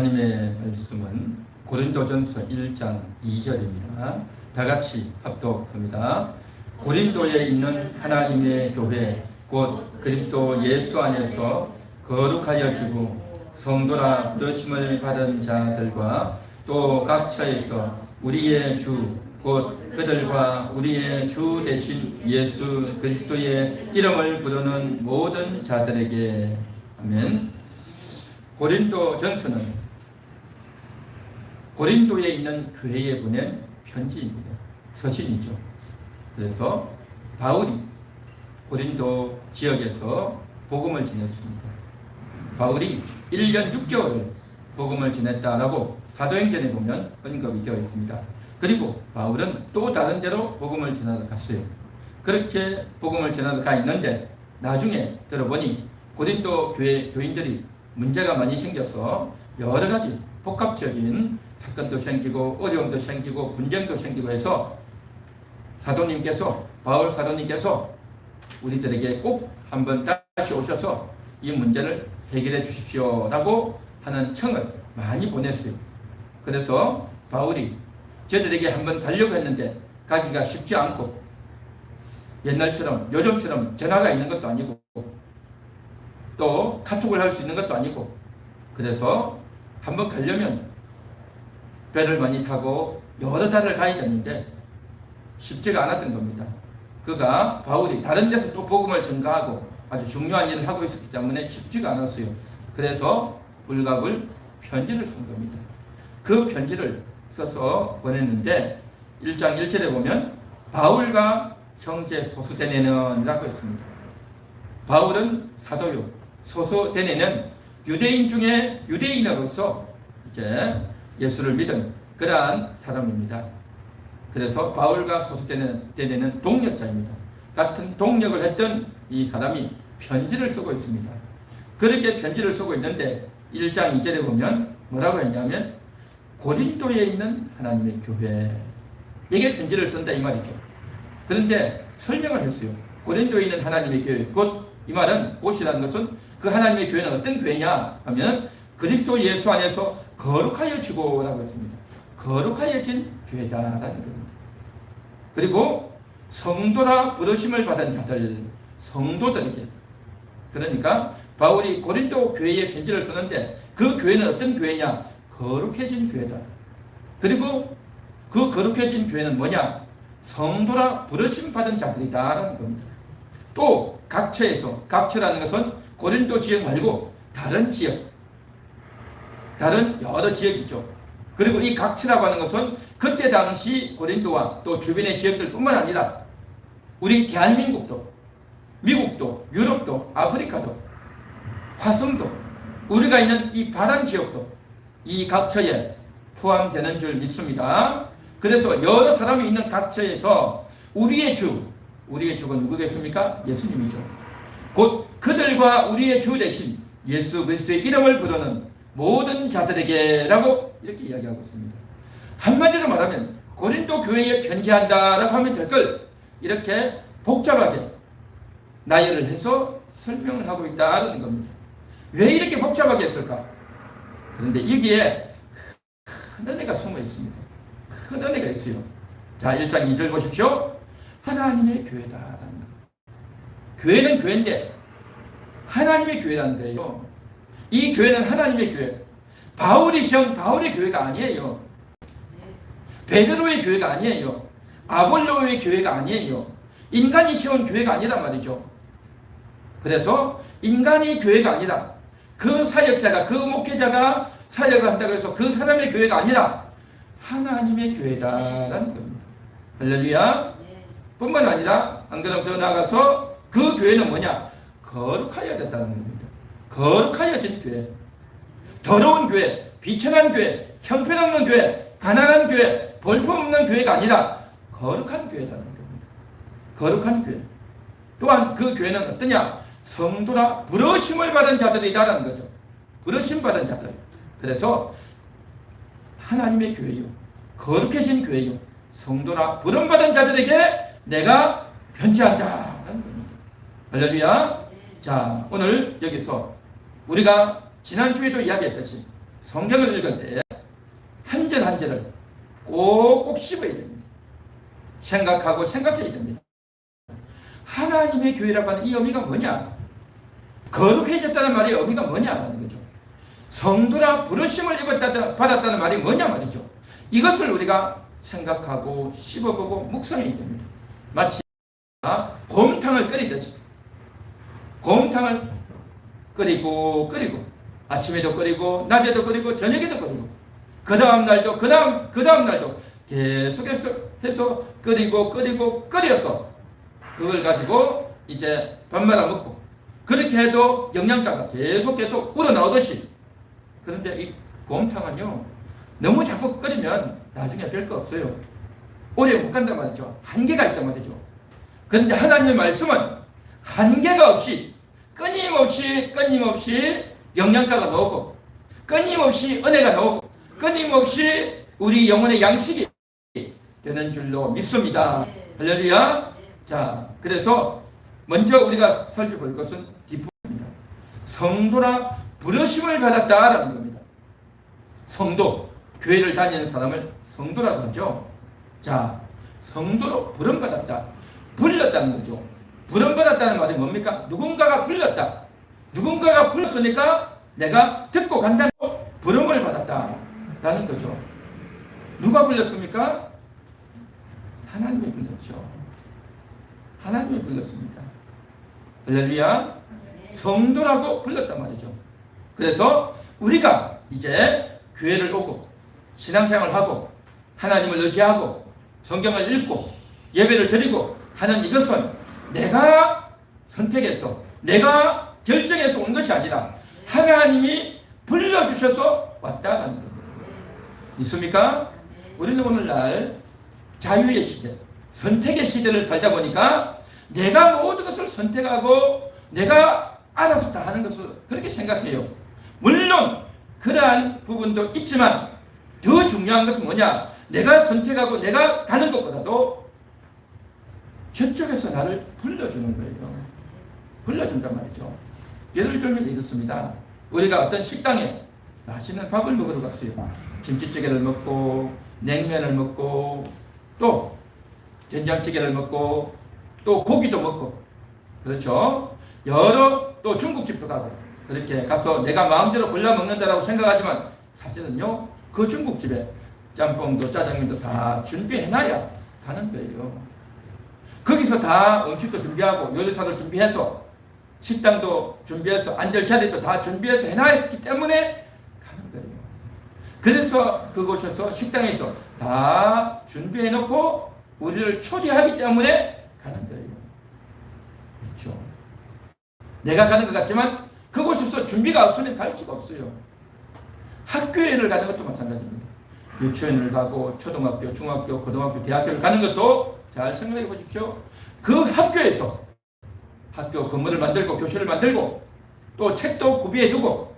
하나님의 말씀은 고린도전서 1장 2절입니다. 다 같이 합독합니다. 고린도에 있는 하나님의 교회 곧 그리스도 예수 안에서 거룩하여 지고 성도라 부르심을 받은 자들과 또 각처에서 우리의 주 곧 그들과 우리의 주 되신 예수 그리스도의 이름을 부르는 모든 자들에게. 아멘. 고린도전서는 고린도에 있는 교회에 보낸 편지입니다. 서신이죠. 그래서 바울이 고린도 지역에서 복음을 전했습니다. 바울이 1년 6개월을 복음을 전했다라고 사도행전에 보면 언급이 되어 있습니다. 그리고 바울은 또 다른 데로 복음을 전하러 갔어요. 그렇게 복음을 전하러 가 있는데 나중에 들어보니 고린도 교회 교인들이 문제가 많이 생겨서 여러 가지 복합적인 사건도 생기고 어려움도 생기고 분쟁도 생기고 해서 바울 사도님께서 우리들에게 꼭 한번 다시 오셔서 이 문제를 해결해 주십시오 라고 하는 청을 많이 보냈어요. 그래서 바울이 저들에게 한번 가려고 했는데 가기가 쉽지 않고 옛날처럼 요즘처럼 전화가 있는 것도 아니고 또 카톡을 할 수 있는 것도 아니고 그래서 한번 가려면 배를 많이 타고 여러 달을 가야 되는데 쉽지가 않았던 겁니다. 바울이 다른 데서 또 복음을 전가하고 아주 중요한 일을 하고 있었기 때문에 쉽지가 않았어요. 그래서 불갑을 편지를 쓴 겁니다. 그 편지를 써서 보냈는데 1장 1절에 보면 바울과 형제 소수데네는 이라고 했습니다. 바울은 사도요, 소수데네는 유대인 중에 유대인으로서 이제 예수를 믿은 그러한 사람입니다. 그래서 바울과 소수데네는 동력자입니다. 같은 동력을 했던 이 사람이 편지를 쓰고 있습니다. 그렇게 편지를 쓰고 있는데 1장 2절에 보면 뭐라고 했냐면 고린도에 있는 하나님의 교회에게 편지를 쓴다 이 말이죠. 그런데 설명을 했어요. 고린도에 있는 하나님의 교회, 이 말은 곧이라는 것은 그 하나님의 교회는 어떤 교회냐 하면 그리스도 예수 안에서 거룩하여지고 라고 했습니다. 거룩하여진 교회다라는 겁니다. 그리고 성도라 부르심을 받은 자들, 성도들에게. 그러니까 바울이 고린도 교회에 편지를 쓰는데 그 교회는 어떤 교회냐? 거룩해진 교회다. 그리고 그 거룩해진 교회는 뭐냐? 성도라 부르심 받은 자들이다라는 겁니다. 또 각처에서, 각처라는 것은 고린도 지역 말고 다른 지역, 다른 여러 지역이죠. 그리고 이 각처라고 하는 것은 그때 당시 고린도와 또 주변의 지역들 뿐만 아니라 우리 대한민국도, 미국도, 유럽도, 아프리카도, 화성도, 우리가 있는 이 바란 지역도 이 각처에 포함되는 줄 믿습니다. 그래서 여러 사람이 있는 각처에서 우리의 주가 누구겠습니까? 예수님이죠. 곧 그들과 우리의 주 대신 예수 그리스도의 이름을 부르는 모든 자들에게 라고 이렇게 이야기하고 있습니다. 한마디로 말하면 고린도 교회에 편지한다라고 하면 될 걸 이렇게 복잡하게 나열을 해서 설명을 하고 있다는 겁니다. 왜 이렇게 복잡하게 했을까? 그런데 여기에 큰 은혜가 숨어 있습니다. 큰 은혜가 있어요. 자, 1장 2절 보십시오. 하나님의 교회다. 교회는 교회인데 하나님의 교회라는 거예요. 이 교회는 하나님의 교회. 바울이 세운 바울의 교회가 아니에요. 베드로의 교회가 아니에요. 아볼로의 교회가 아니에요. 인간이 세운 교회가 아니란 말이죠. 그래서 인간의 교회가 아니라 그 사역자가, 그 목회자가 사역을 한다고 해서 그 사람의 교회가 아니라 하나님의 교회다라는 겁니다. 할렐루야. 뿐만 아니라 안 그러면 더 나아가서 그 교회는 뭐냐? 거룩하여졌다는 겁니다. 거룩하여진 교회. 더러운 교회, 비천한 교회, 형편없는 교회, 가난한 교회, 볼품없는 교회가 아니라 거룩한 교회라는 겁니다. 거룩한 교회. 또한 그 교회는 어떠냐? 성도라 부르심을 받은 자들이다라는 거죠. 부르심 받은 자들. 그래서 하나님의 교회요, 거룩해진 교회요, 성도라 부름 받은 자들에게 내가 편지한다라는 겁니다. 할렐루야. 자, 오늘 여기서 우리가 지난주에도 이야기했듯이 성경을 읽을 때 한 절 한 절을 꼭꼭 씹어야 됩니다. 생각하고 생각해야 됩니다. 하나님의 교회라고 하는 이 의미가 뭐냐? 거룩해졌다는 말의 의미가 뭐냐라는 거죠. 성도라 부르심을 받았다는 말이 뭐냐 말이죠. 이것을 우리가 생각하고 씹어보고 묵상해야 됩니다. 마치 곰탕을 끓이듯이 곰탕을 끓이고 아침에도 끓이고 낮에도 끓이고 저녁에도 끓이고 그 다음 날도 그 다음 날도 계속해서 해서 끓이고 끓여서 그걸 가지고 이제 밥 말아 먹고 그렇게 해도 영양가가 계속 우러나오듯이. 그런데 이 곰탕은요 너무 자꾸 끓이면 나중에 별거 없어요. 오래 못 간단 말이죠. 한계가 있단 말이죠. 그런데 하나님의 말씀은 한계가 없이 끊임없이 영양가가 나오고 끊임없이 은혜가 나오고 끊임없이 우리 영혼의 양식이 되는 줄로 믿습니다. 할렐루야. 자, 그래서 먼저 우리가 살펴볼 것은 뒷부분입니다. 성도라 부르심을 받았다라는 겁니다. 성도, 교회를 다니는 사람을 성도라고 하죠. 자, 성도로 부름받았다. 불렸다는 거죠. 부름받았다는 말이 뭡니까? 누군가가 불렸다. 누군가가 불렀으니까 내가 듣고 간다는 부름을 받았다라는 거죠. 누가 불렀습니까? 하나님이 불렀죠. 하나님이 불렀습니다. 할렐루야. 성도라고 불렀단 말이죠. 그래서 우리가 이제 교회를 오고 신앙생활을 하고 하나님을 의지하고 성경을 읽고 예배를 드리고 하는 이것은 내가 선택해서 내가 결정해서 온 것이 아니라 하나님이 불러주셔서 왔다는 겁니다. 있습니까? 우리는 오늘날 자유의 시대, 선택의 시대를 살다 보니까 내가 모든 것을 선택하고 내가 알아서 다 하는 것을 그렇게 생각해요. 물론 그러한 부분도 있지만 더 중요한 것은 뭐냐? 내가 선택하고 내가 가는 것보다도 저쪽에서 나를 불러주는 거예요. 불러준단 말이죠. 예를 들면 이렇습니다. 우리가 어떤 식당에 맛있는 밥을 먹으러 갔어요. 김치찌개를 먹고 냉면을 먹고 또 된장찌개를 먹고 또 고기도 먹고 그렇죠. 여러 또 중국집도 가고 그렇게 가서 내가 마음대로 골라 먹는다라고 생각하지만 사실은요 그 중국집에 짬뽕도 짜장면도 다 준비해놔야 가는 거예요. 거기서 다 음식도 준비하고 요리사를 준비해서 식당도 준비해서 앉을 자리도 다 준비해서 해놨기 때문에 가는 거예요. 그래서 그곳에서 식당에서 다 준비해놓고 우리를 초대하기 때문에 가는 거예요. 그렇죠. 내가 가는 것 같지만 그곳에서 준비가 없으면 갈 수가 없어요. 학교에를 가는 것도 마찬가지입니다. 유치원을 가고 초등학교, 중학교, 고등학교, 대학교를 가는 것도 잘 생각해 보십시오. 그 학교에서 학교 건물을 만들고 교실을 만들고 또 책도 구비해 두고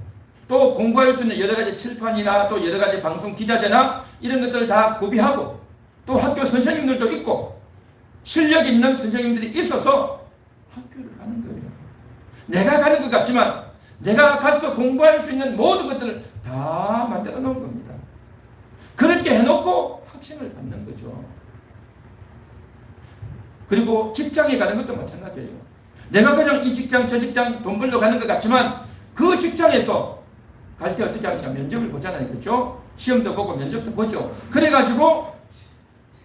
또 공부할 수 있는 여러 가지 칠판이나 또 여러 가지 방송 기자재나 이런 것들을 다 구비하고 또 학교 선생님들도 있고 실력 있는 선생님들이 있어서 학교를 가는 거예요. 내가 가는 것 같지만 내가 가서 공부할 수 있는 모든 것들을 다 만들어 놓은 겁니다. 그렇게 해놓고 학생을 받는 거죠. 그리고 직장에 가는 것도 마찬가지예요. 내가 그냥 이 직장 저 직장 돈 벌러 가는 것 같지만 그 직장에서 갈 때 어떻게 하느냐 면접을 보잖아요. 그렇죠? 시험도 보고 면접도 보죠. 그래가지고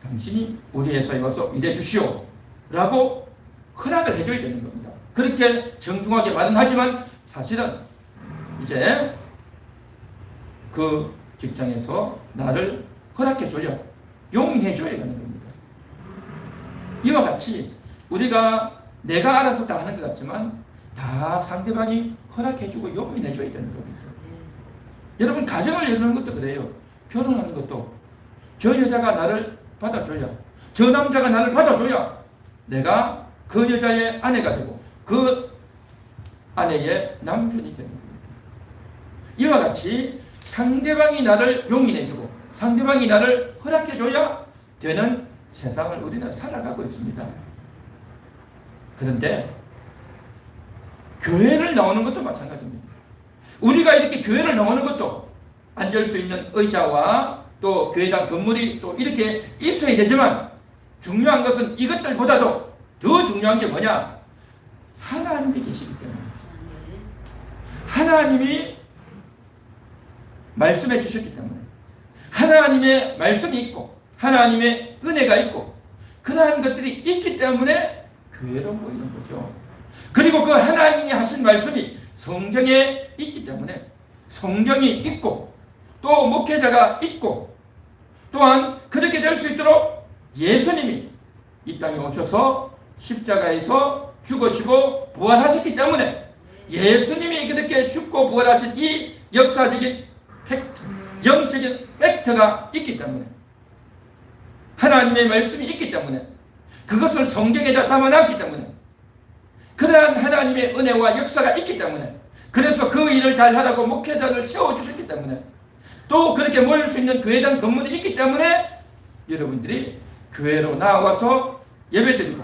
당신이 우리 회사에 와서 일해 주시오 라고 허락을 해줘야 되는 겁니다. 그렇게 정중하게 말은 하지만 사실은 이제 그 직장에서 나를 허락해줘야 용인해줘야 하는 겁니다. 이와 같이 우리가 내가 알아서 다 하는 것 같지만 다 상대방이 허락해주고 용인해줘야 되는 겁니다. 여러분 가정을 이루는 것도 그래요. 결혼하는 것도 저 여자가 나를 받아줘야 저 남자가 나를 받아줘야 내가 그 여자의 아내가 되고 그 아내의 남편이 되는 겁니다. 이와 같이 상대방이 나를 용인해주고 상대방이 나를 허락해줘야 되는 세상을 우리는 살아가고 있습니다. 그런데 교회를 나오는 것도 마찬가지입니다. 우리가 이렇게 교회를 나오는 것도 앉을 수 있는 의자와 또 교회당 건물이 또 이렇게 있어야 되지만 중요한 것은 이것들보다도 더 중요한 게 뭐냐? 하나님이 계시기 때문에. 하나님이 말씀해 주셨기 때문에. 하나님의 말씀이 있고 하나님의 은혜가 있고 그러한 것들이 있기 때문에 교회로 모이는 거죠. 그리고 그 하나님이 하신 말씀이 성경에 있기 때문에 성경이 있고 또 목회자가 있고 또한 그렇게 될 수 있도록 예수님이 이 땅에 오셔서 십자가에서 죽으시고 부활하셨기 때문에 예수님이 그렇게 죽고 부활하신 이 역사적인 팩트, 영적인 팩트가 있기 때문에 하나님의 말씀이 있기 때문에 그것을 성경에다 담아놨기 때문에 그러한 하나님의 은혜와 역사가 있기 때문에 그래서 그 일을 잘하라고 목회자를 세워주셨기 때문에 또 그렇게 모일 수 있는 교회당 건물이 있기 때문에 여러분들이 교회로 나와서 예배드리고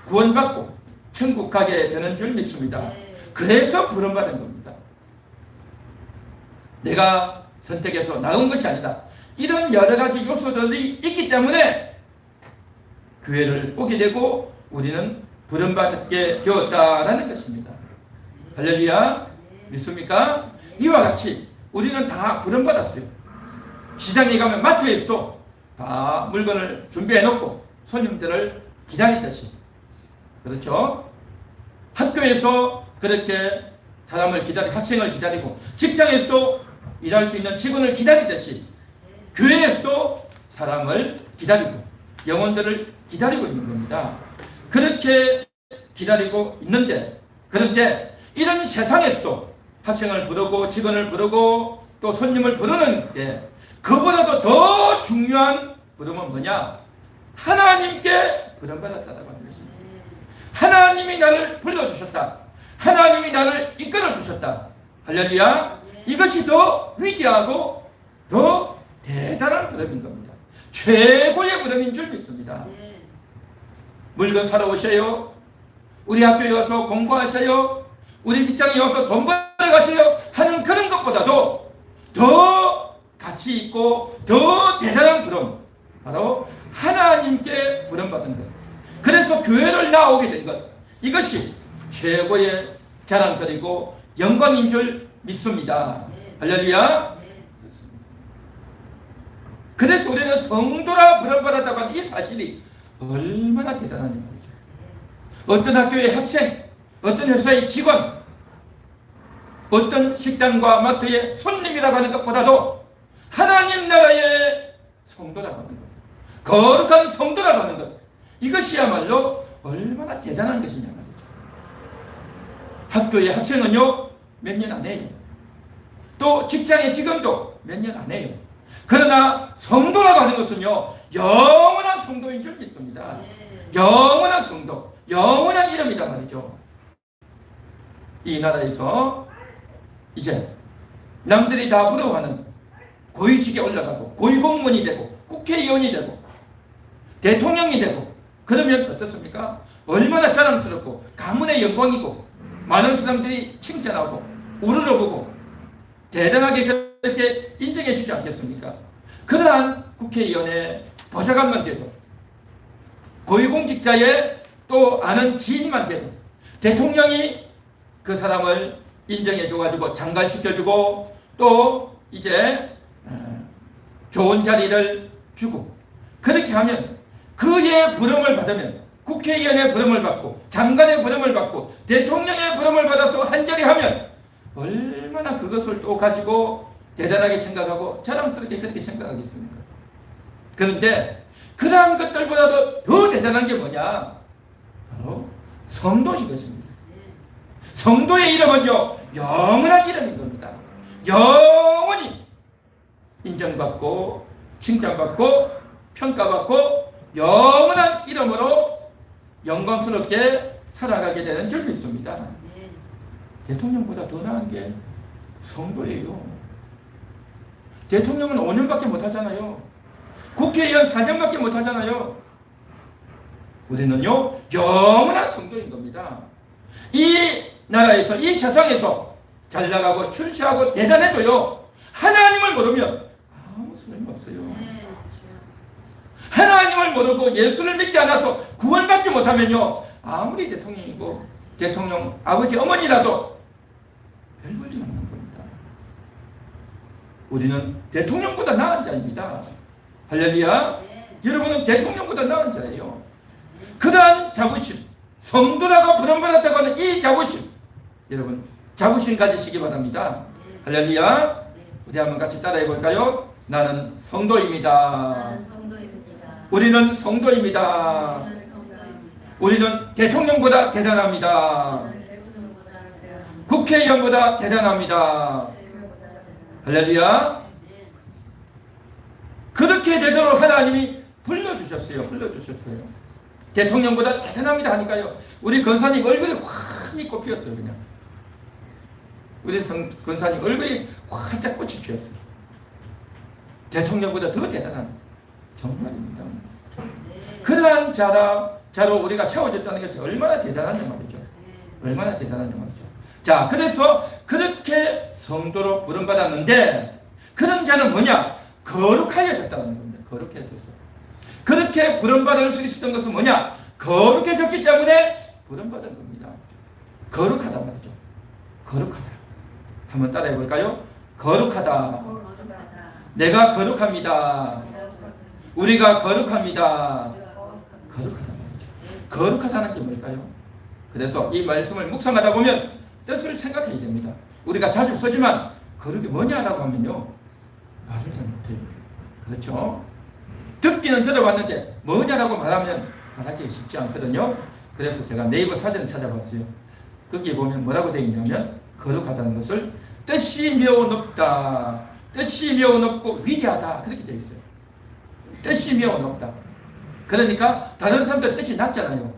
구원받고 천국 가게 되는 줄 믿습니다. 그래서 부름받은 겁니다. 내가 선택해서 나온 것이 아니라 이런 여러 가지 요소들이 있기 때문에 교회를 오게 되고 우리는 부름받게 되었다라는 것입니다. 할렐루야. 믿습니까? 이와 같이 우리는 다 부름받았어요. 시장에 가면 마트에서도 다 물건을 준비해 놓고 손님들을 기다리듯이, 그렇죠? 학교에서 그렇게 사람을 기다리고 학생을 기다리고 직장에서도 일할 수 있는 직원을 기다리듯이 교회에서도 사람을 기다리고 영혼들을 기다리고 있는 겁니다. 그렇게 기다리고 있는데, 그런데 이런 세상에서도 학생을 부르고 직원을 부르고 또 손님을 부르는데 그보다도 더 중요한 부름은 뭐냐? 하나님께 부름받았다라고 하는 것입니다. 하나님이 나를 불러주셨다. 하나님이 나를 이끌어주셨다. 할렐루야. 이것이 더 위대하고 더 대단한 부름인 겁니다. 최고의 부름인 줄 믿습니다. 물건 사러 오세요. 우리 학교에 와서 공부하세요. 우리 직장에 와서 돈 벌어 가세요 하는 그런 것보다도 더 가치 있고 더 대단한 부름, 바로 하나님께 부름받은 것. 그래서 교회를 나오게 된 것, 이것이 최고의 자랑거리고 영광인 줄 믿습니다. 할렐루야. 그래서 우리는 성도라 부름받았다고 하는 이 사실이 얼마나 대단한지 말이죠. 어떤 학교의 학생, 어떤 회사의 직원, 어떤 식당과 마트의 손님이라고 하는 것보다도 하나님 나라의 성도라고 하는 것, 거룩한 성도라고 하는 것, 이것이야말로 얼마나 대단한 것이냐 말이죠. 학교의 학생은요, 몇 년 안 해요. 또 직장의 직원도 몇 년 안 해요. 그러나 성도라고 하는 것은요, 영원한 성도인 줄 믿습니다. 영원한 성도, 영원한 이름이다 말이죠. 이 나라에서 이제 남들이 다 부러워하는 고위직에 올라가고 고위공무원이 되고 국회의원이 되고 대통령이 되고 그러면 어떻습니까? 얼마나 자랑스럽고 가문의 영광이고 많은 사람들이 칭찬하고 우러러보고 대단하게 그렇게 인정해 주지 않겠습니까? 그러한 국회의원의 보좌관만 돼도 고위공직자의 또 아는 지인만 돼도 대통령이 그 사람을 인정해 줘가지고 장관시켜주고 또 이제 좋은 자리를 주고 그렇게 하면 그의 부름을 받으면 국회의원의 부름을 받고 장관의 부름을 받고 대통령의 부름을 받아서 한자리 하면 얼마나 그것을 또 가지고 대단하게 생각하고 자랑스럽게 그렇게 생각하겠습니까? 그런데 그러한 것들보다도 더 대단한 게 뭐냐? 바로 성도인 것입니다. 성도의 이름은요, 영원한 이름인 겁니다. 영원히 인정받고 칭찬받고 평가받고 영원한 이름으로 영광스럽게 살아가게 되는 줄 믿습니다. 대통령보다 더 나은 게 성도예요. 대통령은 5년밖에 못하잖아요. 국회의원 4년밖에 못하잖아요. 우리는요, 영원한 성도인 겁니다. 이 나라에서, 이 세상에서 잘 나가고 출세하고 대단해도요, 하나님을 모르면 아무 소용이 없어요. 하나님을 모르고 예수를 믿지 않아서 구원받지 못하면요, 아무리 대통령이고 대통령 아버지 어머니라도 별 볼일 없는 겁니다. 우리는 대통령보다 나은 자입니다. 할렐루야. 여러분은 대통령보다 나은 자예요. 그러한 자부심, 성도라고 부름받았다고 하는 이 자부심, 여러분 자부심 가지시기 바랍니다. 할렐루야. 우리 한번 같이 따라해 볼까요? 나는 성도입니다. 우리는 성도입니다. 우리는 대통령보다 대단합니다. 국회의원보다 대단합니다. 할렐루야. 그렇게 되도록 하나님이 불러주셨어요. 대통령보다 대단합니다 하니까요, 우리 권사님 얼굴이 환히 꽃 피었어요. 그냥 우리 권사님 얼굴이 활짝 꽃이 피었어요. 대통령보다 더 대단한, 정말입니다. 그러한 자로 우리가 세워졌다는 것이 얼마나 대단한지 말이죠. 얼마나 대단한지 말이죠. 자, 그래서 그렇게 성도로 부름받았는데, 그런 자는 뭐냐? 거룩하여졌다는 겁니다. 거룩해졌어. 그렇게 부름받을 수 있었던 것은 뭐냐? 거룩해졌기 때문에 부름받은 겁니다. 거룩하다 말이죠. 거룩하다. 한번 따라해 볼까요? 거룩하다. 내가 거룩합니다. 우리가 거룩합니다. 거룩하다 말이죠. 거룩하다는 게 뭘까요? 그래서 이 말씀을 묵상하다 보면 뜻을 생각해야 됩니다. 우리가 자주 쓰지만 거룩이 뭐냐라고 하면요, 말을 잘 못해요. 그렇죠? 듣기는 들어봤는데 뭐냐라고 말하면 말하기 쉽지 않거든요. 그래서 제가 네이버 사전을 찾아봤어요. 거기에 보면 뭐라고 되어 있냐면, 거룩하다는 것을 뜻이 매우 높다, 뜻이 매우 높고 위대하다, 그렇게 되어 있어요. 뜻이 매우 높다. 그러니까 다른 사람들 뜻이 낮잖아요.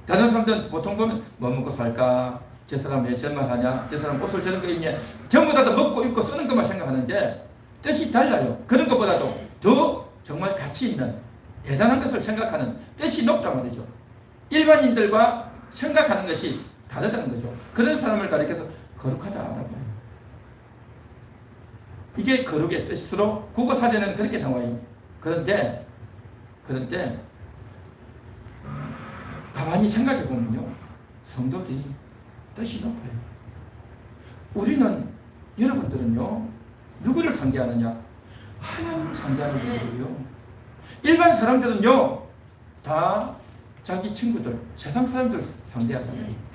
다른 사람들은 보통 보면 뭐 먹고 살까, 저 사람 왜 저말 하냐, 저 사람 옷을 저런 거 입냐, 전부 다 먹고 입고 쓰는 것만 생각하는데 뜻이 달라요. 그런 것보다도 더 정말 가치 있는 대단한 것을 생각하는 뜻이 높단 말이죠. 일반인들과 생각하는 것이 다르다는 거죠. 그런 사람을 가리켜서 거룩하다라고 해요. 이게 거룩의 뜻으로 국어사전에는 그렇게 나와요. 그런데 가만히 생각해 보면요, 성도들이 뜻이 높아요. 우리는, 여러분들은요, 누구를 상대하느냐? 하나님을 상대하는 분들이요. 일반 사람들은요, 다 자기 친구들, 세상 사람들 상대하잖아요.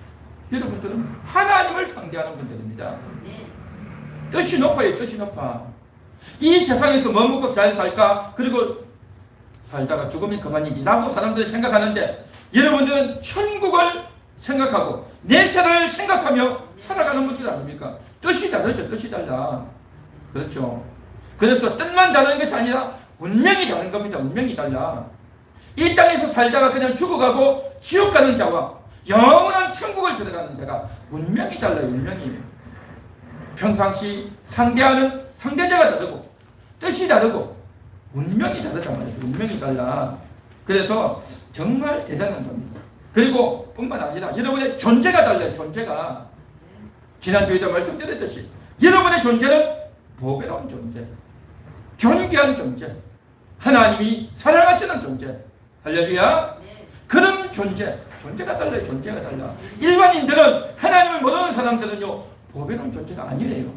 여러분들은 하나님을 상대하는 분들입니다. 뜻이 높아요. 뜻이 높아. 이 세상에서 뭐 먹고 잘 살까, 그리고 살다가 죽으면 그만이지 라고 사람들이 생각하는데, 여러분들은 천국을 생각하고 내세를 생각하며 살아가는 분들 아닙니까? 뜻이 다르죠. 뜻이 달라. 그렇죠. 그래서 뜻만 다른 것이 아니라 운명이 다른 겁니다. 운명이 달라. 이 땅에서 살다가 그냥 죽어가고 지옥 가는 자와 영원한 천국을 들어가는 자가 운명이 달라요. 운명이. 평상시 상대하는 상대자가 다르고 뜻이 다르고 운명이 다르단 말이죠. 운명이 달라. 그래서 정말 대단한 겁니다. 그리고 뿐만 아니라 여러분의 존재가 달라요. 존재가. 지난주에도 말씀드렸듯이 여러분의 존재는 보배로운 존재, 존귀한 존재, 하나님이 사랑하시는 존재. 할렐루야. 그런 존재가 달라요. 존재가 달라. 일반인들은, 하나님을 모르는 사람들은요, 보배로운 존재가 아니래요.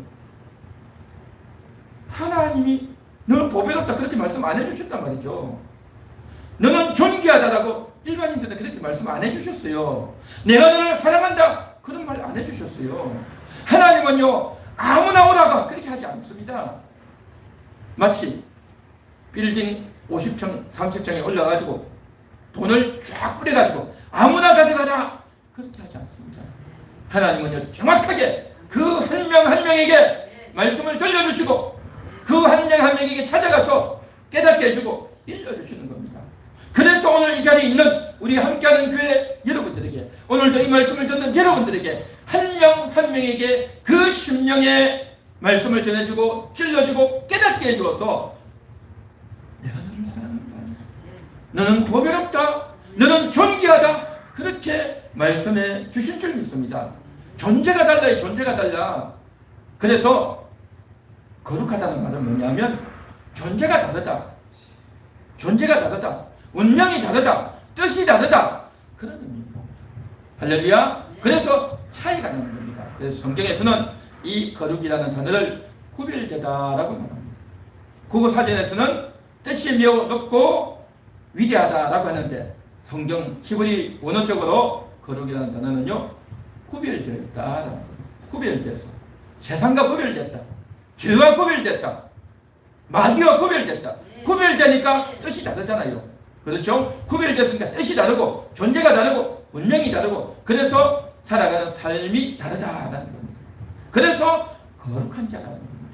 하나님이 너는 보배롭다 그렇게 말씀 안 해주셨단 말이죠. 너는 존귀하다라고 일반인들은 그렇게 말씀 안 해주셨어요. 내가 너를 사랑한다 그런 말 안 해주셨어요. 하나님은요, 아무나 오라가 그렇게 하지 않습니다. 마치 빌딩 50층 30층에 올라가지고 돈을 쫙 뿌려가지고 아무나 가져가라 그렇게 하지 않습니다. 하나님은요, 정확하게 그 한 명 한 명에게 말씀을 들려주시고 그 한 명 한 명에게 찾아가서 깨닫게 해주고 일러주시는 겁니다. 그래서 오늘 이 자리에 있는 우리 함께하는 교회 여러분들에게, 오늘도 이 말씀을 듣는 여러분들에게 한 명 한 명에게 그 심령의 말씀을 전해주고 찔러주고 깨닫게 해주어서 내가 너를 사랑한다, 너는 보배롭다, 너는 존귀하다, 그렇게 말씀해 주신 줄 믿습니다. 존재가 달라요. 존재가 달라. 그래서 거룩하다는 말은 뭐냐면 존재가 다르다. 존재가 다르다. 운명이 다르다. 뜻이 다르다. 그런 의미입니다. 할렐루야. 그래서 차이가 나는 겁니다. 그래서 성경에서는 이 거룩이라는 단어를 구별되다라고 말합니다. 국어사전에서는 뜻이 매우 높고 위대하다라고 하는데 성경 히브리 원어적으로 거룩이라는 단어는요 구별되어 있다. 구별돼서 세상과 구별됐다. 죄와 구별됐다. 마귀와 구별됐다. 구별되니까 뜻이 다르잖아요. 그렇죠? 구별됐으니까 뜻이 다르고 존재가 다르고 운명이 다르고 그래서 살아가는 삶이 다르다라는 겁니다. 그래서 거룩한 자라는 겁니다.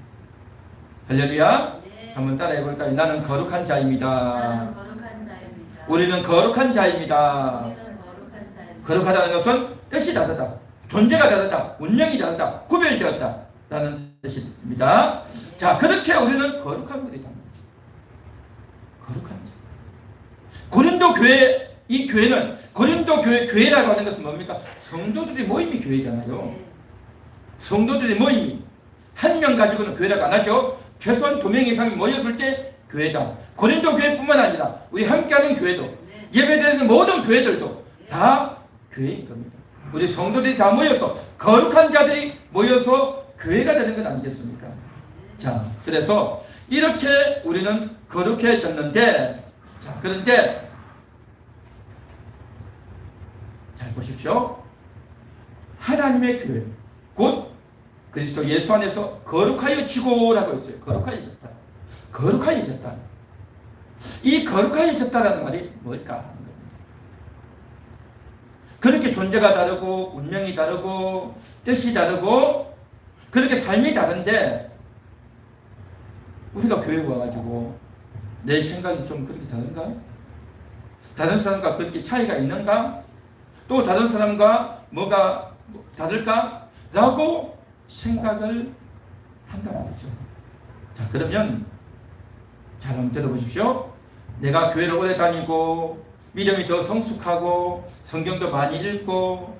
할렐루야. 네. 한번 따라해 볼까요? 나는 거룩한 자입니다. 나는 거룩한 자입니다. 우리는 거룩한 자입니다. 우리는 거룩한 자입니다. 거룩하다는 것은 뜻이 다르다. 존재가 다르다. 운명이 다르다. 구별되었다. 라는 뜻입니다. 자, 그렇게 우리는 거룩한 분이다. 거룩한 자. 고린도 교회, 이 교회는 고린도 교회라고 하는 것은 뭡니까? 성도들이 모임이 교회잖아요. 네. 성도들의 모임이 한 명 가지고는 교회라고 안 하죠. 최소한 2명 이상이 모였을 때 교회다. 고린도 교회뿐만 아니라 우리 함께하는 교회도 네. 예배드리는 모든 교회들도 다 교회인 겁니다. 우리 성도들이 다 모여서 거룩한 자들이 모여서 교회가 되는 것 아니겠습니까? 자, 그래서 이렇게 우리는 거룩해졌는데, 자, 그런데 잘 보십시오. 하나님의 교회, 곧 그리스도 예수 안에서 거룩하여지고라고 했어요. 거룩하여졌다. 거룩하여졌다. 이 거룩하여졌다라는 말이 뭘까 하는 겁니다. 그렇게 존재가 다르고 운명이 다르고 뜻이 다르고 그렇게 삶이 다른데 우리가 교회 와가지고 내 생각이 좀 그렇게 다른가? 다른 사람과 그렇게 차이가 있는가? 또 다른 사람과 뭐가 다를까? 라고 생각을 한단 말이죠. 자, 그러면 잘 한번 들어보십시오. 내가 교회를 오래 다니고 믿음이 더 성숙하고 성경도 많이 읽고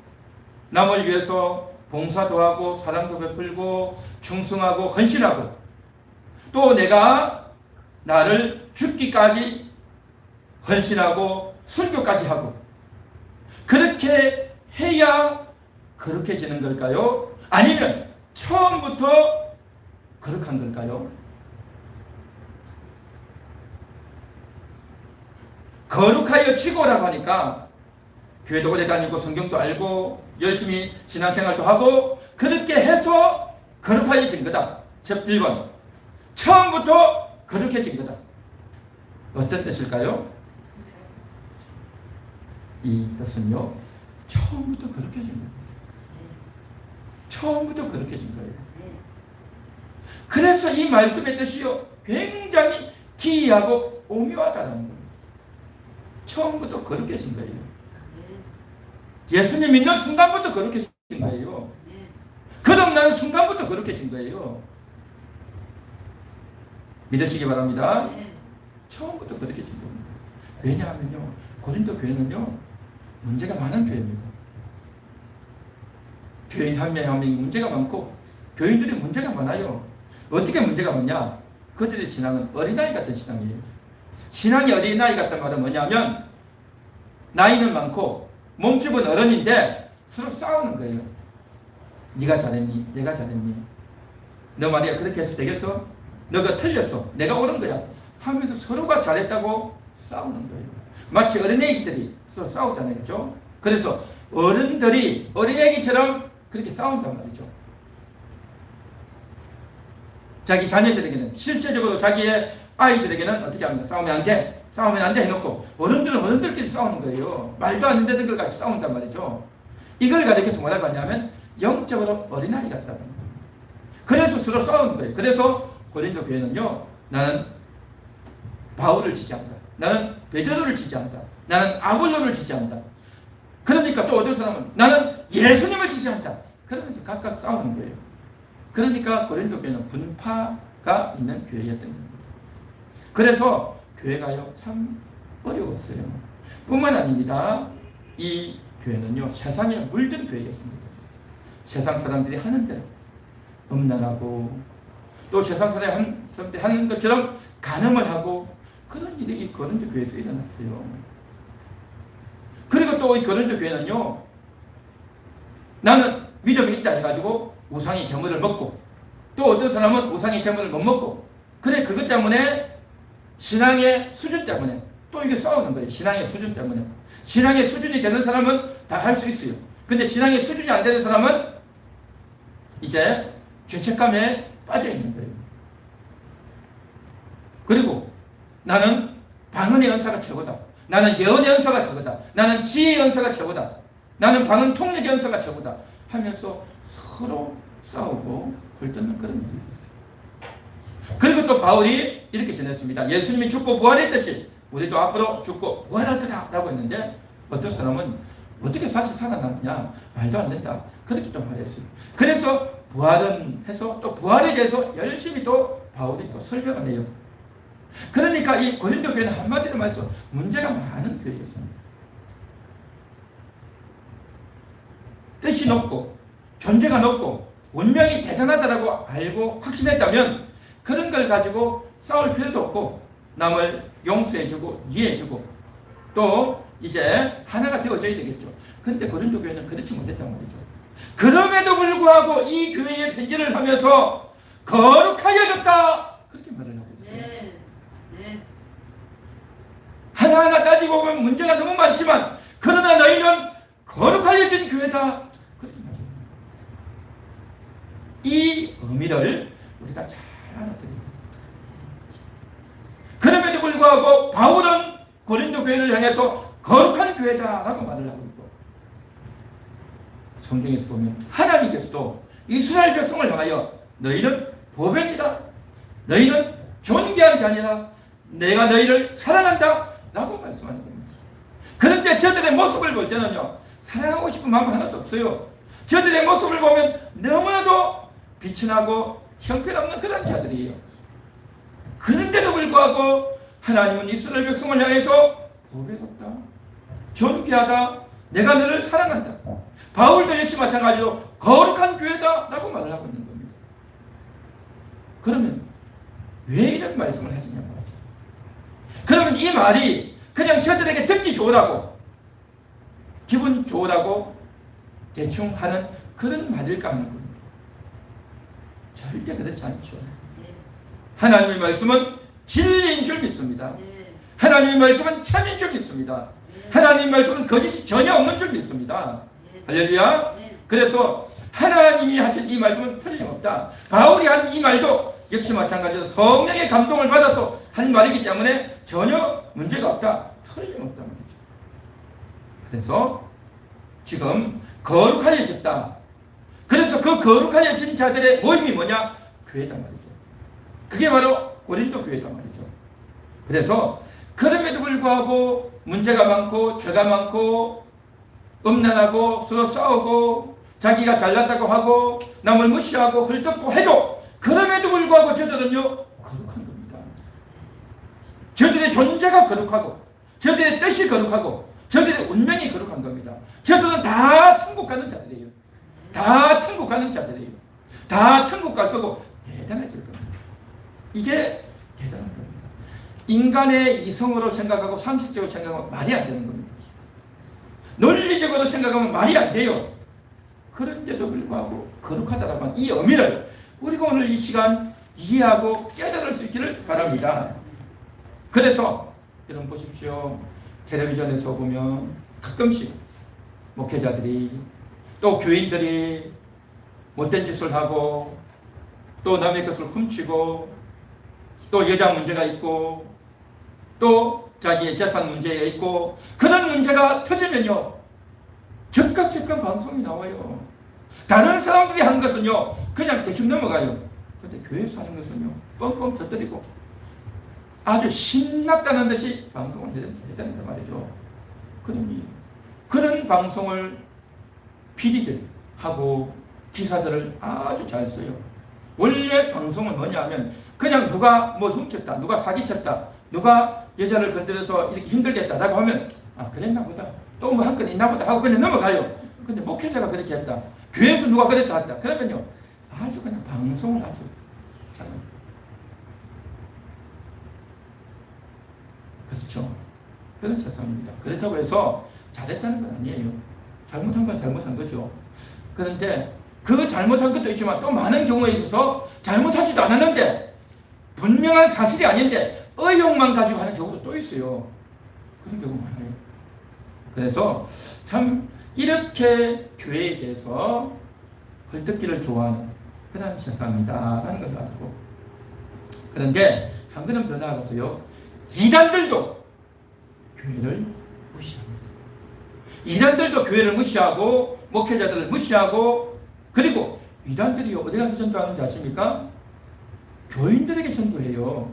남을 위해서 봉사도 하고 사랑도 베풀고 충성하고 헌신하고 또 내가 나를 죽기까지 헌신하고 순교까지 하고 그렇게 해야 거룩해지는 걸까요? 아니면 처음부터 거룩한 걸까요? 거룩하여 지고라고 하니까 교회도 오래 다니고 성경도 알고 열심히 신앙생활도 하고 그렇게 해서 거룩해진 거다. 즉 1번 처음부터 거룩해진 거다. 어떤 뜻일까요? 이 뜻은요 처음부터 거룩해진 거예요. 처음부터 거룩해진 거예요. 그래서 이 말씀의 뜻이요 굉장히 기이하고 오묘하다는 겁니다. 처음부터 거룩해진 거예요. 예수님 믿는 순간부터 거룩해진 거예요. 거듭나는 순간부터 거룩해진 거예요. 믿으시기 바랍니다. 처음부터 거룩해진 겁니다. 왜냐하면요 고린도 교회는요 문제가 많은 교회입니다. 교인 한 명 한 명이 문제가 많고 교인들이 문제가 많아요. 어떻게 문제가 많냐? 그들의 신앙은 어린아이 같은 신앙이에요. 신앙이 어린아이 같은 말은 뭐냐면 나이는 많고 몸집은 어른인데 서로 싸우는 거예요. 네가 잘했니? 내가 잘했니? 너 말이야 그렇게 해서 되겠어? 너가 틀렸어. 내가 옳은 거야. 하면서 서로가 잘했다고 싸우는 거예요. 마치 어린애기들이 서로 싸우잖아요. 그렇죠? 그래서 어른들이 어린애기처럼 그렇게 싸운단 말이죠. 자기 자녀들에게는 실제적으로 자기의 아이들에게는 어떻게 합니까? 싸우면 안 돼. 싸우면 안 돼 해놓고 어른들은 어른들끼리 싸우는 거예요. 말도 안 되는 걸 가지고 싸운단 말이죠. 이걸 가리켜서 뭐라고 하냐면 영적으로 어린아이 같다는 거예요. 그래서 서로 싸우는 거예요. 그래서 고린도 교회는요 나는 바울을 지지한다. 나는 베드로를 지지한다. 나는 아볼로를 지지한다. 그러니까 또 어떤 사람은 나는 예수님을 지지한다. 그러면서 각각 싸우는 거예요. 그러니까 고린도 교회는 분파가 있는 교회였던 겁니다. 그래서 교회가요 참 어려웠어요. 뿐만 아닙니다. 이 교회는요 세상에 물든 교회였습니다. 세상 사람들이 하는 대로 음란하고 또 세상 사람이 하는 것처럼 간음을 하고 그런 일이 이 고린도 교회에서 일어났어요. 그리고 또 이 고린도 교회는요, 나는 믿음이 있다 해가지고 우상의 재물을 먹고, 또 어떤 사람은 우상의 재물을 못 먹고, 그래 그것 때문에 신앙의 수준 때문에 또 이게 싸우는 거예요. 신앙의 수준 때문에. 신앙의 수준이 되는 사람은 다 할 수 있어요. 근데 신앙의 수준이 안 되는 사람은 이제 죄책감에 빠져 있는 거예요. 그리고 나는 방언의 연사가 최고다. 나는 예언의 연사가 최고다. 나는 지혜의 연사가 최고다. 나는 방언 통역의 연사가 최고다. 하면서 서로 싸우고 헐뜯는 그런 일이 있었어요. 그리고 또 바울이 이렇게 전했습니다. 예수님이 죽고 부활했듯이 우리도 앞으로 죽고 부활할 거다 라고 했는데, 어떤 사람은 어떻게 사실 살아나느냐, 말도 안 된다, 그렇게 또 말했어요. 그래서 부활은 해서 또 부활에 대해서 열심히 또 바울이 또 설명을 해요. 그러니까 이 고린도 교회는 한마디로 말해서 문제가 많은 교회였습니다. 뜻이 높고 존재가 높고 운명이 대단하다라고 알고 확신했다면 그런 걸 가지고 싸울 필요도 없고 남을 용서해주고 이해해주고 또 이제 하나가 되어져야 되겠죠. 근데 고린도 교회는 그렇지 못했단 말이죠. 그럼에도 불구하고 이 교회에 편지를 하면서 거룩하여졌다 그렇게 말을 하고 있어요. 네. 네. 하나하나 따지고 보면 문제가 너무 많지만 그러나 너희는 거룩하여진 교회다 그렇게 말해요. 이 의미를 우리가 잘 알아들어야 돼요. 그럼에도 불구하고 바울은 고린도 교회를 향해서 거룩한 교회다라고 말을 하고 있고, 성경에서 보면 하나님께서도 이스라엘 백성을 향하여 너희는 보배이다, 너희는 존귀한 자녀다, 내가 너희를 사랑한다 라고 말씀하는 겁니다. 그런데 저들의 모습을 볼 때는요, 사랑하고 싶은 마음 하나도 없어요. 저들의 모습을 보면 너무나도 비천하고 형편없는 그런 자들이에요. 그런데도 불구하고 하나님은 이스라엘 백성을 향해서 보배롭다, 존귀하다, 내가 너를 사랑한다. 바울도 역시 마찬가지로 거룩한 교회다 라고 말을 하고 있는 겁니다. 그러면 왜 이런 말씀을 하시냐고 하죠. 그러면 이 말이 그냥 저들에게 듣기 좋으라고, 기분 좋으라고 대충 하는 그런 말일까 하는 겁니다. 절대 그렇지 않죠. 하나님의 말씀은 진리인 줄 믿습니다. 하나님의 말씀은 참인 줄 믿습니다. 하나님의 말씀은 거짓이 전혀 없는 줄 믿습니다. 할렐루야. 그래서 하나님이 하신 이 말씀은 틀림없다. 바울이 한 이 말도 역시 마찬가지로 성령의 감동을 받아서 한 말이기 때문에 전혀 문제가 없다, 틀림없다 말이죠. 그래서 지금 거룩하여졌다. 그래서 그 거룩하여진 자들의 모임이 뭐냐? 교회다 말이죠. 그게 바로 고린도 교회다 말이죠. 그래서 그럼에도 불구하고 문제가 많고 죄가 많고 음란하고 서로 싸우고 자기가 잘났다고 하고 남을 무시하고 헐뜯고 해도 그럼에도 불구하고 저들은요 거룩한 겁니다. 저들의 존재가 거룩하고 저들의 뜻이 거룩하고 저들의 운명이 거룩한 겁니다. 저들은 다 천국 가는 자들이에요. 다 천국 가는 자들이에요. 다 천국 갈 거고 대단해질 겁니다. 이게 대단한 겁니다. 인간의 이성으로 생각하고 상식적으로 생각하면 말이 안 되는 겁니다. 논리적으로 생각하면 말이 안 돼요. 그런데도 불구하고 거룩하다라는 이 의미를 우리가 오늘 이 시간 이해하고 깨달을 수 있기를 바랍니다. 그래서 여러분 보십시오. 텔레비전에서 보면 가끔씩 목회자들이 또 교인들이 못된 짓을 하고 또 남의 것을 훔치고 또 여자 문제가 있고 또 자기의 재산 문제가 있고 그런 문제가 터지면요 즉각 방송이 나와요. 다른 사람들이 하는 것은요 그냥 대충 넘어가요. 그런데 교회에서 하는 것은요 뻥뻥 터뜨리고 아주 신났다는 듯이 방송을 해야 된단 말이죠. 그러니 그런 방송을 PD들이 하고 기사들을 아주 잘 써요. 원래 방송은 뭐냐면 그냥 누가 뭐 훔쳤다, 누가 사기쳤다, 누가 여자를 건드려서 이렇게 힘들겠다라고 하면 아 그랬나 보다, 또 뭐 한 건 있나 보다 하고 그냥 넘어가요. 근데 목회자가 그렇게 했다, 교회에서 누가 그랬다 했다 그러면요 아주 그냥 방송을 아주 사람. 그렇죠. 그런 세상입니다. 그렇다고 해서 잘했다는 건 아니에요. 잘못한 건 잘못한 거죠. 그런데 그 잘못한 것도 있지만 또 많은 경우에 있어서 잘못하지도 않았는데 분명한 사실이 아닌데 의욕만 가지고 하는 경우도 또 있어요. 그런 경우 많아요. 그래서 참 이렇게 교회에 대해서 헐뜯기를 좋아하는 그런 세상이다라는 걸 알고, 그런데 한 걸음 더 나아가서요, 이단들도 교회를 무시합니다. 이단들도 교회를 무시하고 목회자들을 무시하고, 그리고 이단들이 어디 가서 전도하는지 아십니까? 교인들에게 전도해요.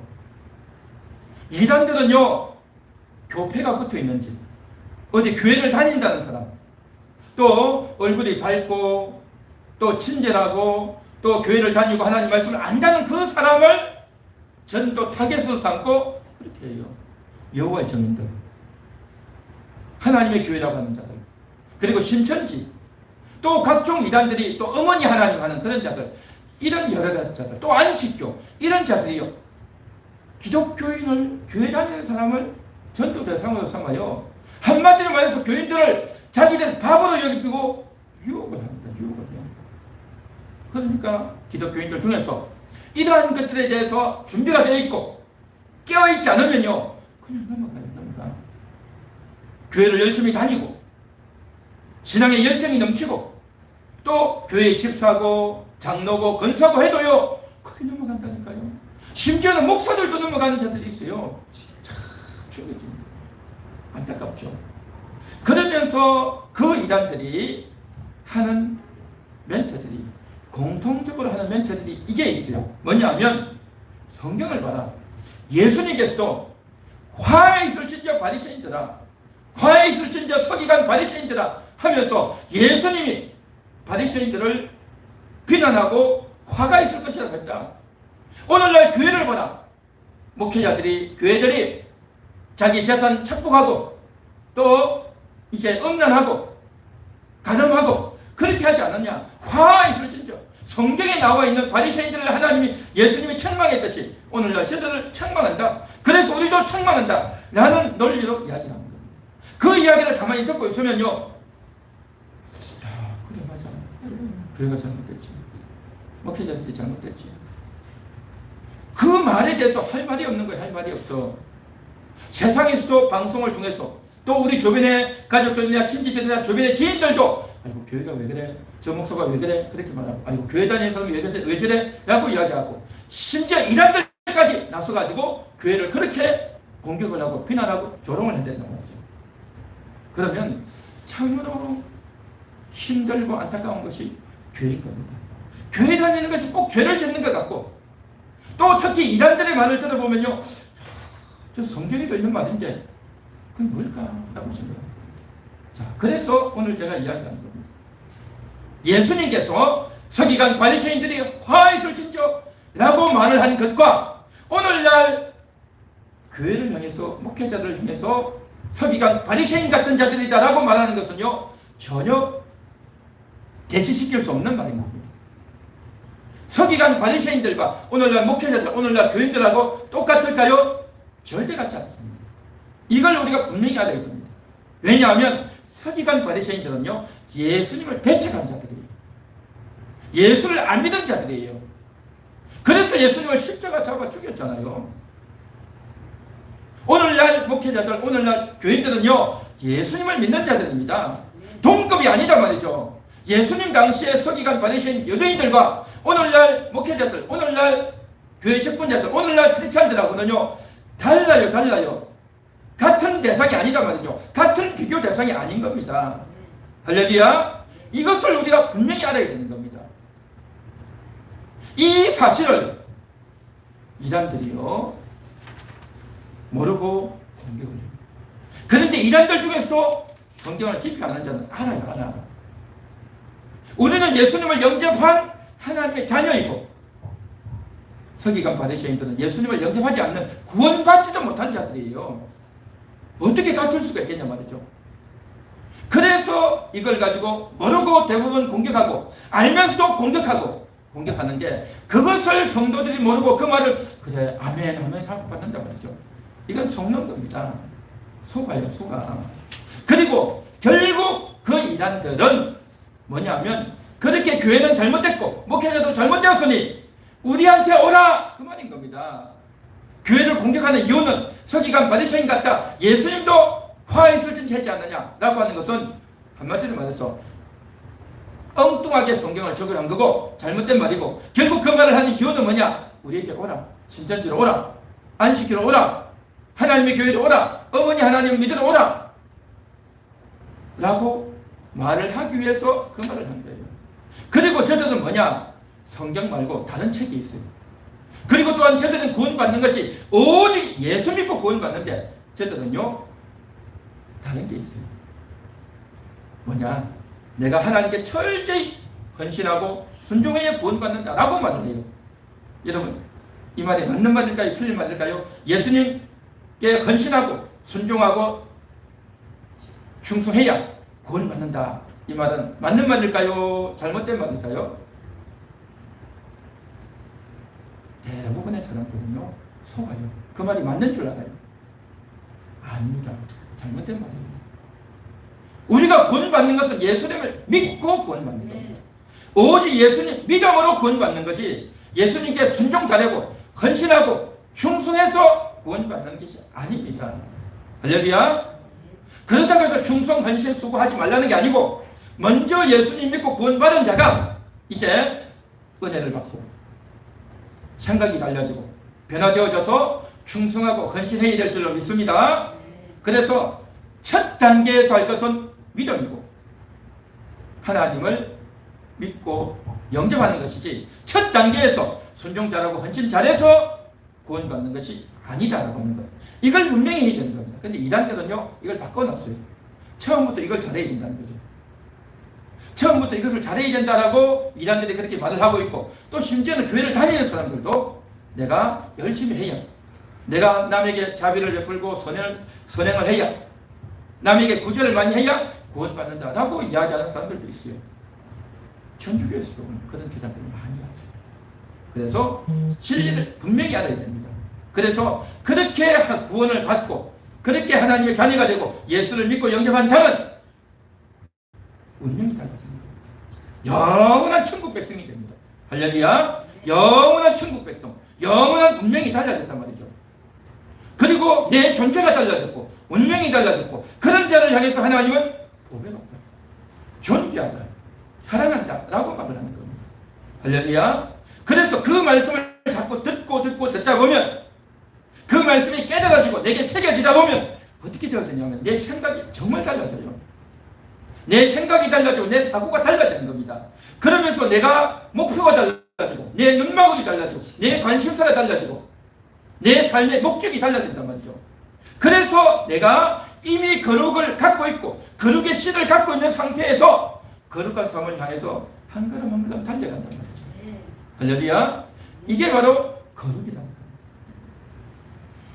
이단들은요, 교패가 붙어 있는지, 어디 교회를 다닌다는 사람, 또 얼굴이 밝고 또 친절하고 또 교회를 다니고 하나님 말씀을 안다는 그 사람을 전도 타겟으로 삼고 그렇게 해요. 여호와의 증인들, 하나님의 교회라고 하는 자들, 그리고 신천지, 또 각종 이단들이 또 어머니 하나님 하는 그런 자들, 이런 여러 가지 자들, 또 안식교, 이런 자들이요, 기독교인을, 교회 다니는 사람을 전도 대상으로 삼아요. 한마디로 말해서 교인들을 자기들 바보로 여기고 유혹을 합니다. 유혹을요. 그러니까 기독교인들 중에서 이러한 것들에 대해서 준비가 되어 있고 깨어있지 않으면요, 그냥 넘어가. 교회를 열심히 다니고 신앙의 열정이 넘치고 또 교회에 집사고 장로고 건사고 해도요, 그게 넘어간다니까요. 심지어는 목사들도 넘어가는 자들이 있어요. 참 충격입니다. 안타깝죠. 그러면서 그 이단들이 하는 멘트들이, 공통적으로 하는 멘트들이 이게 있어요. 뭐냐면, 성경을 봐라. 예수님께서도 화에 있을진저 바리새인들아, 화에 있을진저 서기관 바리새인들아 하면서 예수님이 바리새인들을 비난하고 화가 있을 것이라고 했다. 오늘날 교회를 보라. 목회자들이, 교회들이 자기 재산 착복하고 또 이제 음란하고 가늠하고 그렇게 하지 않았냐. 화 있을진저. 성경에 나와 있는 바리새인들을 하나님이, 예수님이 책망했듯이 오늘날 저들을 책망한다. 그래서 우리도 책망한다 라는 논리로 이야기하는 겁니다. 그 이야기를 가만히 듣고 있으면요, 야, 그래 맞아, 교회가 잘못됐지, 목회자들이 잘못됐지. 그 말에 대해서 할 말이 없는 거예요. 할 말이 없어. 세상에서도 방송을 통해서 또 우리 주변의 가족들이나 친지들이나 주변의 지인들도 아이고 교회가 왜 그래, 저 목사가 왜 그래, 그렇게 말하고, 아이고 교회 다니는 사람이 왜 저래 라고 이야기하고, 심지어 이단들까지 나서가지고 교회를 그렇게 공격을 하고 비난하고 조롱을 해댄다는 거죠. 그러면 참으로 힘들고 안타까운 것이 교회인 겁니다. 교회 다니는 것이 꼭 죄를 짓는 것 같고, 또 특히 이단들의 말을 들어보면요, 저 성경에도 있는 말인데 그게 뭘까? 라고 생각합니다. 자, 그래서 오늘 제가 이야기하는 겁니다. 예수님께서 서기관 바리새인들이 화 있을진저 라고 말을 한 것과 오늘날 교회를 향해서, 목회자들을 향해서 서기관 바리새인 같은 자들이다 라고 말하는 것은요, 전혀 대치시킬 수 없는 말인 겁니다. 서기관 바리새인들과 오늘날 목회자들, 오늘날 교인들하고 똑같을까요? 절대 같지 않습니다. 이걸 우리가 분명히 알아야 됩니다. 왜냐하면 서기관 바리새인들은요, 예수님을 배척한 자들이에요. 예수를 안 믿은 자들이에요. 그래서 예수님을 십자가 잡아 죽였잖아요. 오늘날 목회자들, 오늘날 교인들은요, 예수님을 믿는 자들입니다. 동급이 아니다 말이죠. 예수님 당시에 서기관 바리새인 유대인들과 오늘날 목회자들, 오늘날 교회 직분자들, 오늘날 크리스찬들하고는요, 달라요. 같은 대상이 아니다 말이죠. 같은 비교 대상이 아닌 겁니다. 할렐루야. 이것을 우리가 분명히 알아야 되는 겁니다. 이 사실을 이단들이요, 모르고 공격을 해요. 그런데 이단들 중에서도 성경을 깊이 아는 자는 알아요. 우리는 예수님을 영접한 하나님의 자녀이고, 서기관 바리새인들은 예수님을 영접하지 않는, 구원받지도 못한 자들이에요. 어떻게 같을 수가 있겠냐 말이죠. 그래서 이걸 가지고 모르고 대부분 공격하고, 알면서도 공격하고, 공격하는 게 그것을 성도들이 모르고 그 말을 그래 아멘 아멘 하고 받는단 말이죠. 이건 속는 겁니다. 속아요, 속아. 그리고 결국 그 이단들은 뭐냐면 그렇게 교회는 잘못됐고 목회자도 잘못되었으니 우리한테 오라 그 말인 겁니다. 교회를 공격하는 이유는 서기관 바리새인 같다. 예수님도 화했을 줄 하지 않느냐라고 하는 것은 한마디로 말해서 엉뚱하게 성경을 적용한 거고 잘못된 말이고 결국 그 말을 하는 이유는 뭐냐? 우리에게 오라. 신천지로 오라. 안식기로 오라. 하나님의 교회로 오라. 어머니 하나님을 믿으러 오라. 라고 말을 하기 위해서 그 말을 한 거예요. 그리고 저들은 뭐냐? 성경 말고 다른 책이 있어요. 그리고 또한 저들은 구원받는 것이 오직 예수 믿고 구원받는데 저들은요 다른 게 있어요. 뭐냐? 내가 하나님께 철저히 헌신하고 순종해야 구원받는다라고 말을 해요. 여러분 이 말이 맞는 말일까요? 틀린 말일까요? 예수님께 헌신하고 순종하고 충성해야 구원받는다. 이 말은 맞는 말일까요? 잘못된 말일까요? 대부분의 사람들은요 속아요. 그 말이 맞는 줄 알아요. 아닙니다. 잘못된 말이에요. 우리가 구원받는 것은 예수님을 믿고 구원받는 겁니다. 오직 예수님 믿음으로 구원받는 거지 예수님께 순종 잘하고 헌신하고 충성해서 구원받는 것이 아닙니다. 할렐루야. 그렇다고 해서 충성 헌신 수고하지 말라는 게 아니고 먼저 예수님 믿고 구원받은 자가 이제 은혜를 받고 생각이 달라지고 변화되어져서 충성하고 헌신해야 될 줄로 믿습니다. 그래서 첫 단계에서 할 것은 믿음이고 하나님을 믿고 영접하는 것이지 첫 단계에서 순종 잘하고 헌신 잘해서 구원받는 것이 아니다라고 하는 거예요. 이걸 분명히 해야 되는 겁니다. 근데 이단들은요 이걸 바꿔놨어요. 처음부터 이걸 잘해야 된다는 거죠. 처음부터 이것을 잘해야 된다라고 이단들이 그렇게 말을 하고 있고 또 심지어는 교회를 다니는 사람들도 내가 열심히 해야 내가 남에게 자비를 베풀고 선행을 해야 남에게 구제를 많이 해야 구원받는다라고 이야기하는 사람들도 있어요. 천주교에서도 그런 주장들을 많이 하죠. 그래서 진리를 분명히 알아야 됩니다. 그래서 그렇게 구원을 받고 그렇게 하나님의 자녀가 되고 예수를 믿고 영접한 자는 운명이 달라집니다. 영원한 천국 백성이 됩니다. 할렐루야. 영원한 천국 백성, 영원한 운명이 달라졌단 말이죠. 그리고 내 존재가 달라졌고 운명이 달라졌고 그런 자를 향해서 하나님은 보배롭다, 존귀하다, 사랑한다 라고 말을 하는 겁니다. 할렐루야. 그래서 그 말씀을 자꾸 듣다 보면 그 말씀이 깨달아지고 내게 새겨지다 보면 어떻게 되어지냐면 내 생각이 정말 달라져요. 내 생각이 달라지고 내 사고가 달라지는 겁니다. 그러면서 내가 목표가 달라지고 내 눈망울이 달라지고 내 관심사가 달라지고 내 삶의 목적이 달라진단 말이죠. 그래서 내가 이미 거룩을 갖고 있고 거룩의 씨를 갖고 있는 상태에서 거룩한 삶을 향해서 한 걸음 한 걸음 달려간단 말이죠. 할렐루야. 이게 바로 거룩이다.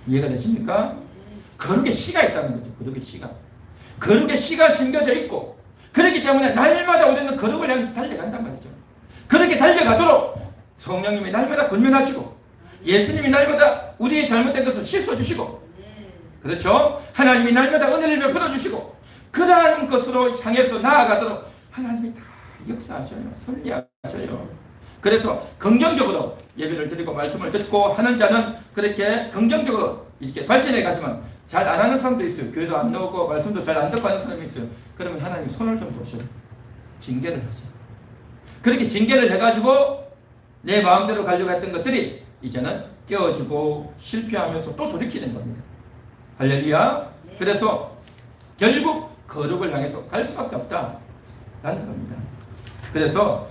이해가 되십니까? 거룩의 씨가 있다는 거죠. 거룩의 씨가. 거룩의 씨가 심겨져 있고 그렇기 때문에 날마다 우리는 거룩을 향해서 달려간단 말이죠. 그렇게 달려가도록 성령님이 날마다 권면하시고 예수님이 날마다 우리의 잘못된 것을 씻어주시고 그렇죠? 하나님이 날마다 은혜를 베풀어주시고 그러한 것으로 향해서 나아가도록 하나님이 다 역사하셔요. 섭리하셔요. 그래서 긍정적으로 예배를 드리고 말씀을 듣고 하는 자는 그렇게 긍정적으로 이렇게 발전해 가지만 잘 안 하는 사람도 있어요. 교회도 안 나오고 말씀도 잘 안 듣고 하는 사람이 있어요. 그러면 하나님 손을 좀 보셔요. 징계를 하셔요. 그렇게 징계를 해가지고 내 마음대로 가려고 했던 것들이 이제는 깨어지고 실패하면서 또 돌이키는 겁니다. 할렐루야. 그래서 결국 거룩을 향해서 갈 수밖에 없다라는 겁니다. 그래서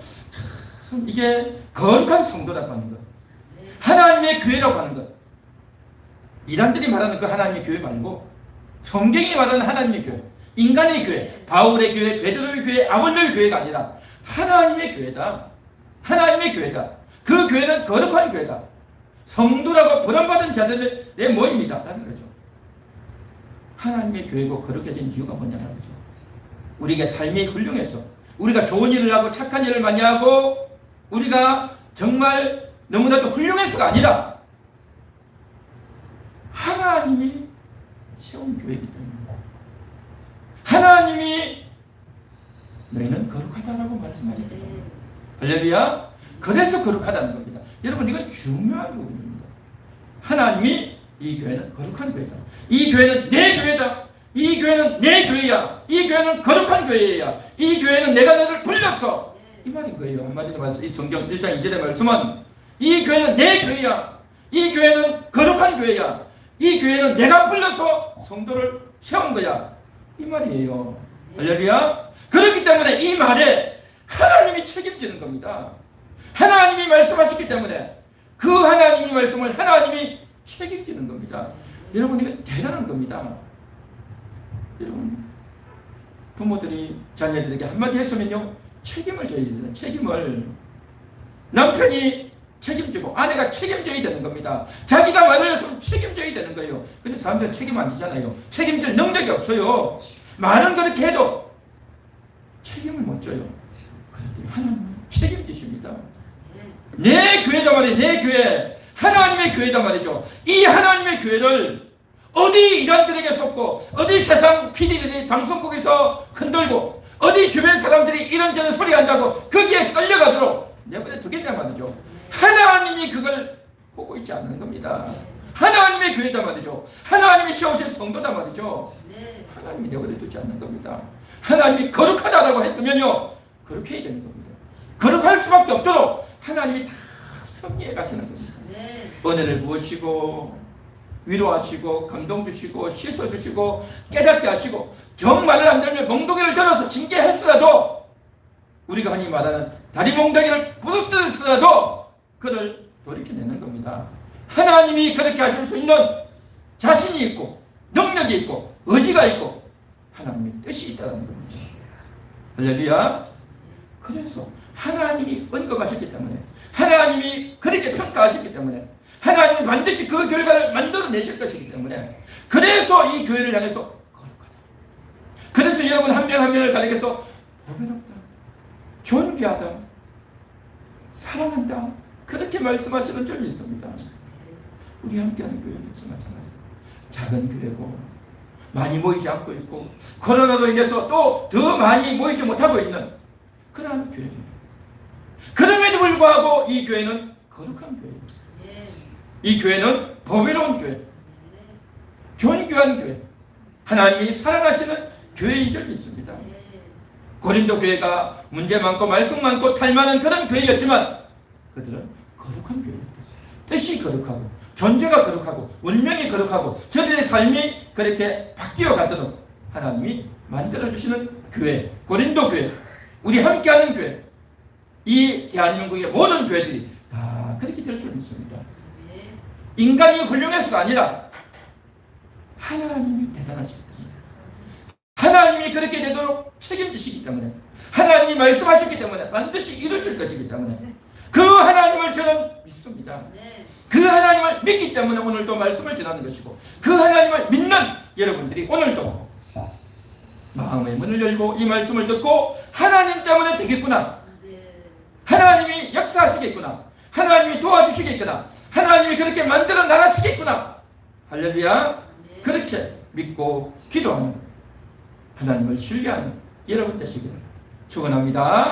참 이게 거룩한 성도라고 하는 것, 하나님의 교회라고 하는 것, 이단들이 말하는 그 하나님의 교회 말고 성경이 말하는 하나님의 교회, 인간의 교회, 바울의 교회, 베드로의 교회, 아볼로의 교회가 아니라 하나님의 교회다. 하나님의 교회다. 그 교회는 거룩한 교회다. 성도라고 부름받은 자들의 모임이다 라는 거죠. 하나님의 교회고 거룩해진 이유가 뭐냐는 거죠. 우리가 삶이 훌륭해서 우리가 좋은 일을 하고 착한 일을 많이 하고 우리가 정말 너무나도 훌륭해서가 아니라 하나님이 세운 교회이기 때문에 하나님이 너희는 거룩하다라고 말씀하셨기 때문에 할렐루야. 그래서 거룩하다는 겁니다. 여러분 이건 중요한 부분입니다. 하나님이 이 교회는 거룩한 교회다. 이 교회는 내 교회다. 이 교회는 내 교회야. 이 교회는 거룩한 교회야. 이 교회는 내가 너를 불렀어. 이 말인 거예요. 한마디로 말해서 이 성경 1장 2절의 말씀은 이 교회는 내 교회야. 이 교회는 거룩한 교회야. 이 교회는 내가 불러서 성도를 세운 거야. 이 말이에요. 할렐루야. 그렇기 때문에 이 말에 하나님이 책임지는 겁니다. 하나님이 말씀하셨기 때문에 그 하나님이 말씀을 하나님이 책임지는 겁니다. 여러분 이거 대단한 겁니다. 여러분 부모들이 자녀들에게 한마디 했으면요 책임을 져야 되는 책임을 남편이 책임지고 아내가 책임져야 되는 겁니다. 자기가 말을 했으면 책임져야 되는 거예요. 근데 사람들은 책임 안 지잖아요. 책임질 능력이 없어요. 말은 그렇게 해도 책임을 못 져요. 그런데 하나님은 책임지십니다. 내 교회다 말이에요. 내 교회 하나님의 교회다 말이죠. 이 하나님의 교회를 어디 이단들에게 속고 어디 세상 PD들이 방송국에서 흔들고 어디 주변 사람들이 이런저런 소리 한다고 거기에 끌려가도록 내버려 두겠냐 말이죠. 하나님이 그걸 보고 있지 않는 겁니다. 하나님의 교회다 말이죠. 하나님이 세우신 성도다 말이죠. 하나님이 내버려 두지 않는 겁니다. 하나님이 거룩하다고 했으면요 그렇게 해야 되는 겁니다. 거룩할 수밖에 없도록 하나님이 다 섭리해 가시는 겁니다. 은혜를 부으시고 위로하시고 감동 주시고 씻어주시고 깨닫게 하시고 정말을 안 들면 멍덩이를 들어서 징계했으라도 우리가 흔히 말하는 다리 멍덩이를 부딪혔으라도 그를 돌이켜내는 겁니다. 하나님이 그렇게 하실 수 있는 자신이 있고 능력이 있고 의지가 있고 하나님의 뜻이 있다는 겁니다. 할렐루야. 그래서 하나님이 언급하셨기 때문에 하나님이 그렇게 평가하셨기 때문에 하나님이 반드시 그 결과를 만들어내실 것이기 때문에 그래서 이 교회를 향해서 거룩하다. 그래서 여러분 한 명 한 명을 가리켜서 보배롭다, 존귀하다, 사랑한다 그렇게 말씀하시는 점이 있습니다. 우리 함께하는 교회는 마찬가지입니다. 작은 교회고 많이 모이지 않고 있고 코로나로 인해서 또 더 많이 모이지 못하고 있는 그러한 교회입니다. 그럼에도 불구하고 이 교회는 거룩한 교회입니다. 이 교회는 보배로운 교회, 존귀한 교회, 하나님이 사랑하시는 교회인 줄이 있습니다. 고린도 교회가 문제 많고 말썽 많고 탈 많은 그런 교회였지만 그들은 거룩한 교회입니다. 뜻이 거룩하고 존재가 거룩하고 운명이 거룩하고 저들의 삶이 그렇게 바뀌어 가도록 하나님이 만들어주시는 교회, 고린도 교회, 우리 함께하는 교회, 이 대한민국의 모든 교회들이 다 그렇게 될 줄 믿습니다. 인간이 훌륭해서가 아니라 하나님이 대단하시기 때문에 하나님이 그렇게 되도록 책임지시기 때문에 하나님이 말씀하셨기 때문에 반드시 이루실 것이기 때문에 그 하나님을 저는 믿습니다. 그 하나님을 믿기 때문에 오늘도 말씀을 전하는 것이고 그 하나님을 믿는 여러분들이 오늘도 마음의 문을 열고 이 말씀을 듣고 하나님 때문에 되겠구나, 하나님이 역사하시겠구나, 하나님이 도와주시겠구나, 하나님이 그렇게 만들어 나가시겠구나, 할렐루야, 그렇게 믿고 기도하는 하나님을 신뢰하는 여러분 되시기를 축원합니다.